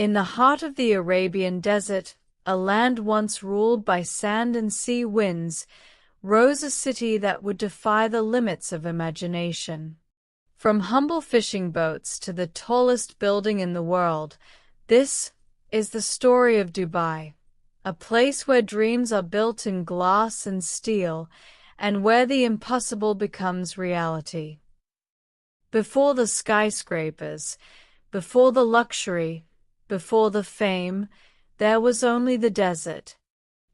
In the heart of the Arabian desert, a land once ruled by sand and sea winds, rose a city that would defy the limits of imagination. From humble fishing boats to the tallest building in the world, this is the story of Dubai, a place where dreams are built in glass and steel, and where the impossible becomes reality. Before the skyscrapers, before the luxury, before the fame, there was only the desert.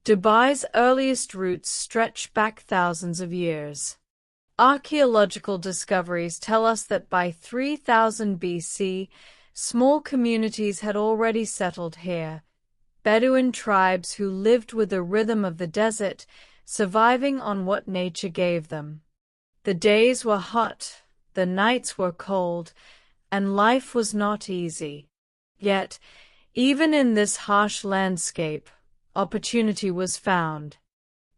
Dubai's earliest roots stretch back thousands of years. Archaeological discoveries tell us that by 3000 BC, small communities had already settled here, Bedouin tribes who lived with the rhythm of the desert, surviving on what nature gave them. The days were hot, the nights were cold, and life was not easy. Yet, even in this harsh landscape, opportunity was found.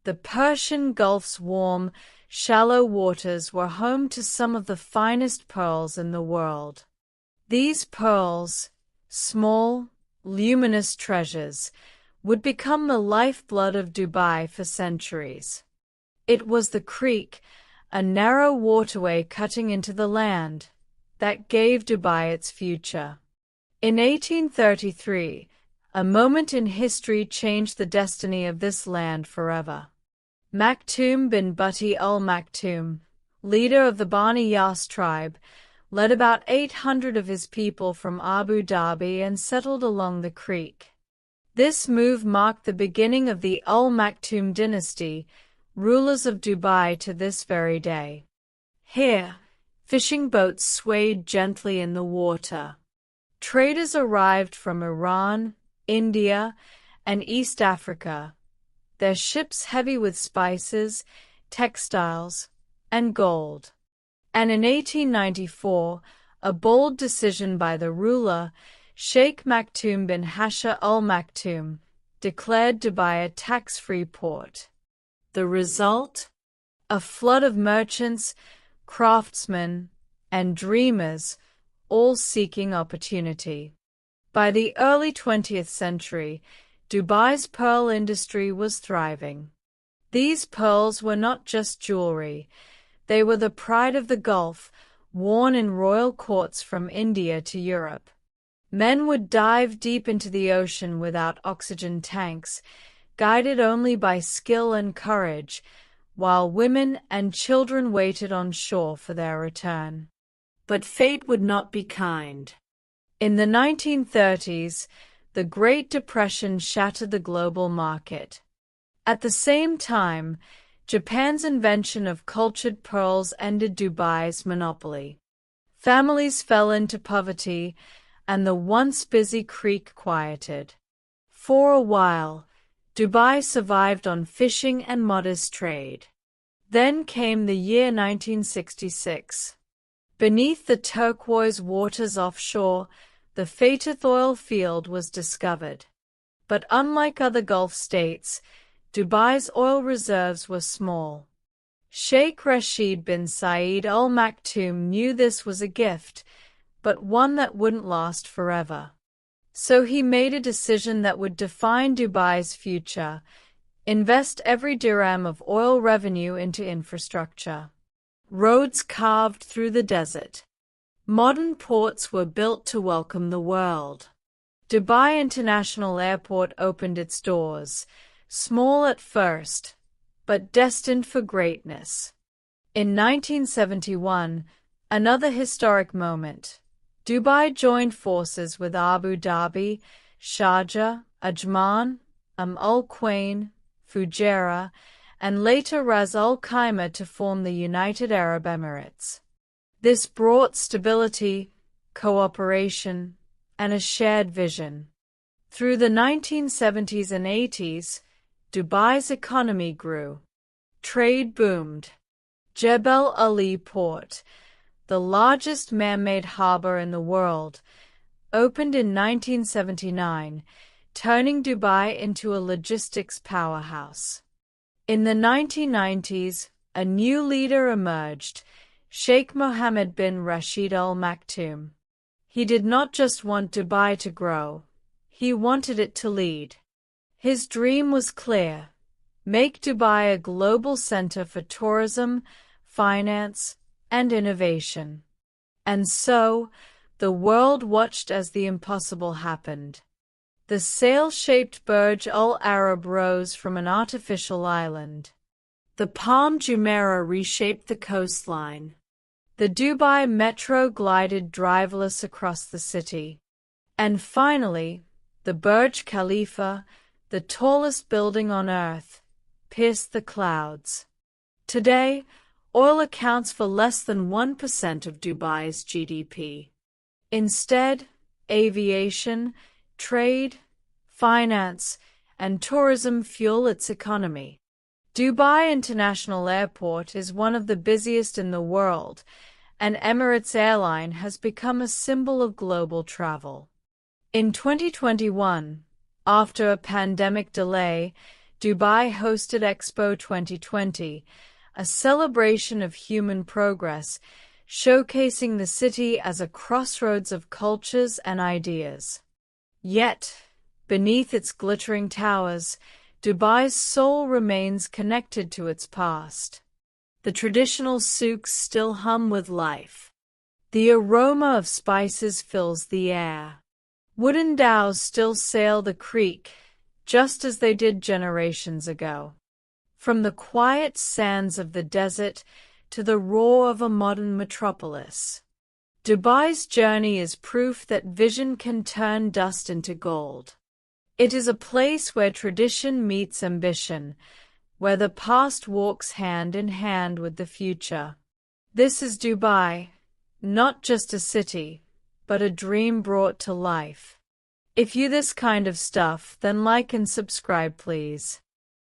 The Persian Gulf's warm, shallow waters were home to some of the finest pearls in the world. These pearls, small, luminous treasures, would become the lifeblood of Dubai for centuries. It was the creek, a narrow waterway cutting into the land, that gave Dubai its future. In 1833, a moment in history changed the destiny of this land forever. Maktoum bin Butti al Maktoum, leader of the Bani Yas tribe, led about 800 of his people from Abu Dhabi and settled along the creek. This move marked the beginning of the Al Maktoum dynasty, rulers of Dubai to this very day. Here, fishing boats swayed gently in the water. Traders arrived from Iran, India, and East Africa, their ships heavy with spices, textiles, and gold. And in 1894, a bold decision by the ruler, Sheikh Maktoum bin Hasha al Maktoum, declared Dubai a tax-free port. The result? A flood of merchants, craftsmen, and dreamers, all seeking opportunity. By the early 20th century, Dubai's pearl industry was thriving. These pearls were not just jewelry, they were the pride of the Gulf, worn in royal courts from India to Europe. Men would dive deep into the ocean without oxygen tanks, guided only by skill and courage, while women and children waited on shore for their return. But fate would not be kind. In the 1930s, the Great Depression shattered the global market. At the same time, Japan's invention of cultured pearls ended Dubai's monopoly. Families fell into poverty, and the once busy creek quieted. For a while, Dubai survived on fishing and modest trade. Then came the year 1966. Beneath the turquoise waters offshore, the Fatih oil field was discovered. But unlike other Gulf states, Dubai's oil reserves were small. Sheikh Rashid bin Saeed Al Maktoum knew this was a gift, but one that wouldn't last forever. So he made a decision that would define Dubai's future: invest every dirham of oil revenue into infrastructure. Roads carved through the desert. Modern ports were built to welcome the world. Dubai International Airport opened its doors, small at first, but destined for greatness. In 1971, another historic moment, Dubai joined forces with Abu Dhabi, Sharjah, Ajman, Al Quwain, Fujairah, and later Ras Al Khaimah to form the United Arab Emirates. This brought stability, cooperation, and a shared vision. Through the 1970s and 80s, Dubai's economy grew. Trade boomed. Jebel Ali Port, the largest man-made harbor in the world, opened in 1979, turning Dubai into a logistics powerhouse. In the 1990s, a new leader emerged, Sheikh Mohammed bin Rashid Al Maktoum. He did not just want Dubai to grow, he wanted it to lead. His dream was clear: make Dubai a global center for tourism, finance, and innovation. And so, the world watched as the impossible happened. The sail-shaped Burj Al Arab rose from an artificial island. The Palm Jumeirah reshaped the coastline. The Dubai Metro glided driverless across the city. And finally, the Burj Khalifa, the tallest building on Earth, pierced the clouds. Today, oil accounts for less than 1% of Dubai's GDP. Instead, aviation, trade, finance, and tourism fuel its economy. Dubai International Airport is one of the busiest in the world, and Emirates Airline has become a symbol of global travel. In 2021, after a pandemic delay, Dubai hosted Expo 2020, a celebration of human progress, showcasing the city as a crossroads of cultures and ideas. Yet, beneath its glittering towers, Dubai's soul remains connected to its past. The traditional souks still hum with life. The aroma of spices fills the air. Wooden dhows still sail the creek, just as they did generations ago. From the quiet sands of the desert to the roar of a modern metropolis, Dubai's journey is proof that vision can turn dust into gold. It is a place where tradition meets ambition, where the past walks hand in hand with the future. This is Dubai, not just a city, but a dream brought to life. If you this kind of stuff, then like and subscribe please.